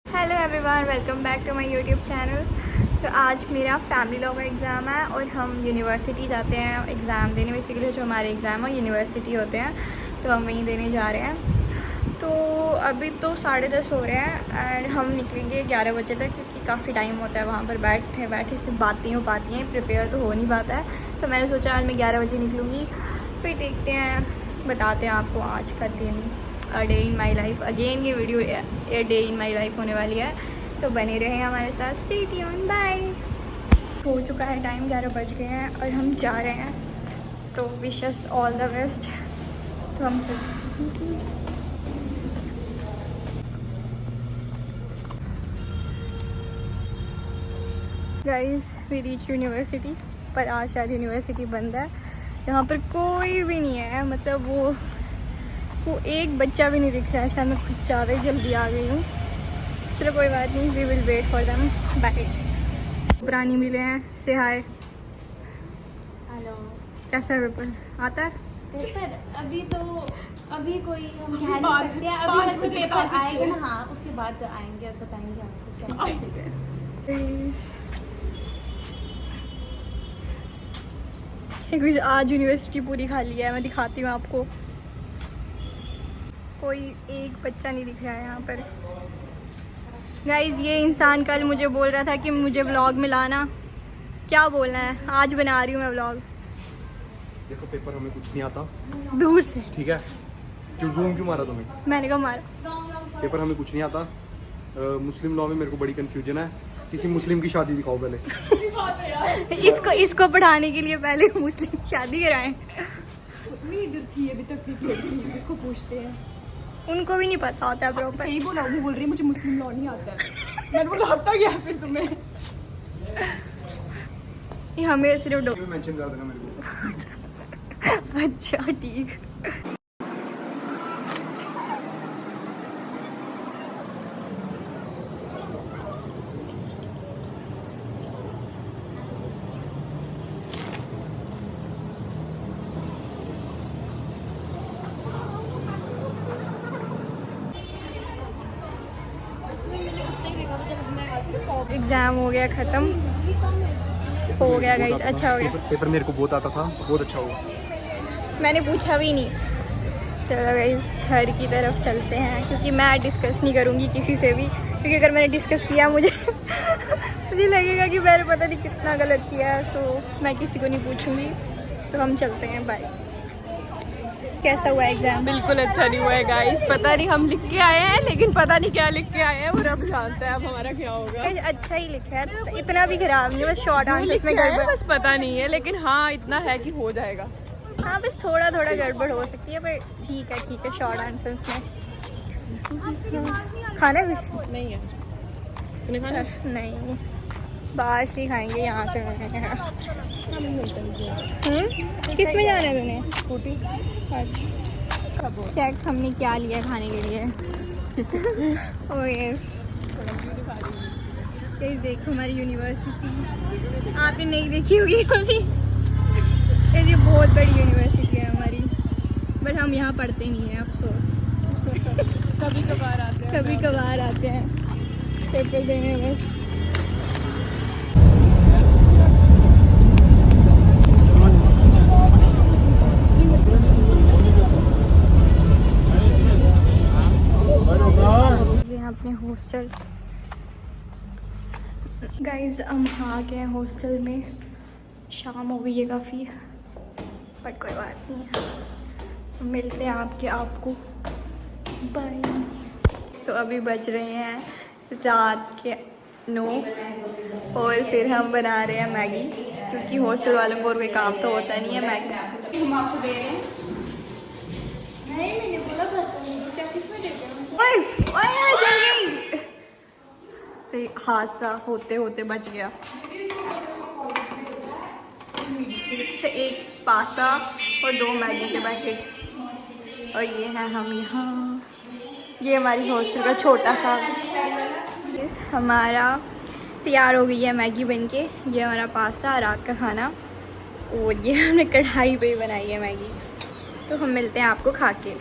Hello everyone, welcome back to my YouTube channel. तो आज मेरा फैमिली लॉ का एग्ज़ाम है और हम यूनिवर्सिटी जाते हैं एग्ज़ाम देने। बेसिकली जो हमारे एग्ज़ाम है यूनिवर्सिटी होते हैं, तो हम वहीं देने जा रहे हैं। तो अभी तो 10:30 हो रहे हैं एंड हम निकलेंगे 11 बजे तक, क्योंकि काफ़ी टाइम होता है वहाँ पर बैठे से बातें हो पाती हैं, प्रिपेयर तो हो नहीं पाता है। तो मैंने सोचा आज मैं 11 बजे निकलूँगी, फिर देखते हैं, बताते हैं आपको आज का दिन। A day in my life, again ये video a day in my life होने वाली है, तो बने रहे हमारे साथ। Stay tuned, bye. हो चुका है टाइम, 11 बज गए हैं और हम जा रहे हैं, तो wish us all the best. तो हम चलते हैं। गाइस वी रीच यूनिवर्सिटी, पर आज शायद यूनिवर्सिटी बंद है। यहाँ पर कोई भी नहीं है, मतलब वो एक बच्चा भी नहीं दिख रहा है। शायद मैं कुछ ज़्यादा ही जल्दी आ गई हूँ। चलो कोई बात नहीं, we will wait for them. Bye. पुरानी मिले हैं, से हाय। हेलो। कैसा है पेपर? आता है? पेपर अभी कोई हम कह नहीं सकते हैं। अभी वैसे पेपर आएगा ना, हाँ उसके बाद आएंगे और बताएंगे आपको कैसा है। आज यूनिवर्सिटी पूरी खाली है, मैं दिखाती हूँ आपको। कोई एक बच्चा नहीं दिख रहा है यहाँ पर। गाइज ये इंसान कल मुझे बोल रहा था कि मुझे व्लॉग में लाना। क्या बोलना है, आज बना रही हूँ मैं व्लॉग। देखो पेपर हमें कुछ नहीं आता, दूर से। ठीक है? क्यों जूम क्यों मारा तुम्हें? मैंने कहा मारा। पेपर हमें कुछ नहीं आता। मुस्लिम लॉ में मेरे को बड़ी कंफ्यूजन है। किसी मुस्लिम की शादी दिखाओ पहले। इसको पढ़ाने के लिए पहले मुस्लिम शादी कराएं। नहीं इधर थी अभी तक की लड़की, इसको पूछते हैं। उनको भी नहीं पता होता है प्रॉपर। सही बोला, वो बोल रही मुझे मुस्लिम लॉ नहीं आता है। मैंने बोला आता क्या फिर तुम्हें? ये हमें सिर्फ मेंशन कर देना मेरे को। अच्छा ठीक। एग्ज़ाम हो गया ख़त्म, हो गया गाइस, अच्छा हो गया। पेपर मेरे को बहुत आता था, बहुत अच्छा हुआ। मैंने पूछा भी नहीं। चलो गाइस घर की तरफ चलते हैं, क्योंकि मैं डिस्कस नहीं करूँगी किसी से भी, क्योंकि अगर मैंने डिस्कस किया मुझे मुझे लगेगा कि मैंने पता नहीं कितना गलत किया है। सो मैं किसी को नहीं पूछूँगी। तो हम चलते हैं, बाय। कैसा हुआ एग्ज़ाम? बिल्कुल अच्छा नहीं हुआ है गाइस। पता नहीं हम लिख के आए हैं, लेकिन पता नहीं क्या लिख के आए हैं, वो रब जानता है अब हमारा क्या होगा। अच्छा ही लिखा है, तो इतना भी खराब नहीं है, बस शॉर्ट आंसर्स में गड़बड़। बस पता नहीं है, लेकिन हाँ इतना है कि हो जाएगा। हाँ बस थोड़ा थोड़ा गड़बड़ हो सकती है, पर ठीक है शॉर्ट आंसर्स में। खाना कुछ नहीं है, तूने खाना? नहीं, बाहर से ही खाएंगे, यहाँ से किस में जाना है तूने? स्कूटी। अच्छा चेक हमने क्या लिया खाने के लिए। ओह यस गाइस, देखो हमारी यूनिवर्सिटी आपने नहीं देखी होगी कभी। ये बहुत बड़ी यूनिवर्सिटी है हमारी, बट हम यहाँ पढ़ते नहीं हैं, अफसोस। कभी कभार आते हैं पेपर देने बस। अपने हॉस्टल गाइज, हम आ गए हैं हॉस्टल में। शाम हो गई है काफ़ी, बट कोई बात नहीं, मिलते हैं आपको बाय। तो अभी बज रहे हैं रात के 9 और फिर हम बना रहे हैं मैगी, क्योंकि हॉस्टल वालों को और कोई काम तो होता नहीं है। मैगी हम आपको दे रहे हैं। नहीं मैंने बोला क्या किसमें देते हैं? से हादसा होते होते बच गया। तो एक पास्ता और 2 मैगी के पैकेट, और ये है हम यहाँ। ये हमारी हॉस्टल का छोटा सा हमारा तैयार हो गई है मैगी बनके। ये हमारा पास्ता, रात का खाना, और ये हमने कढ़ाई पे ही बनाई है मैगी। तो हम मिलते हैं आपको खा के।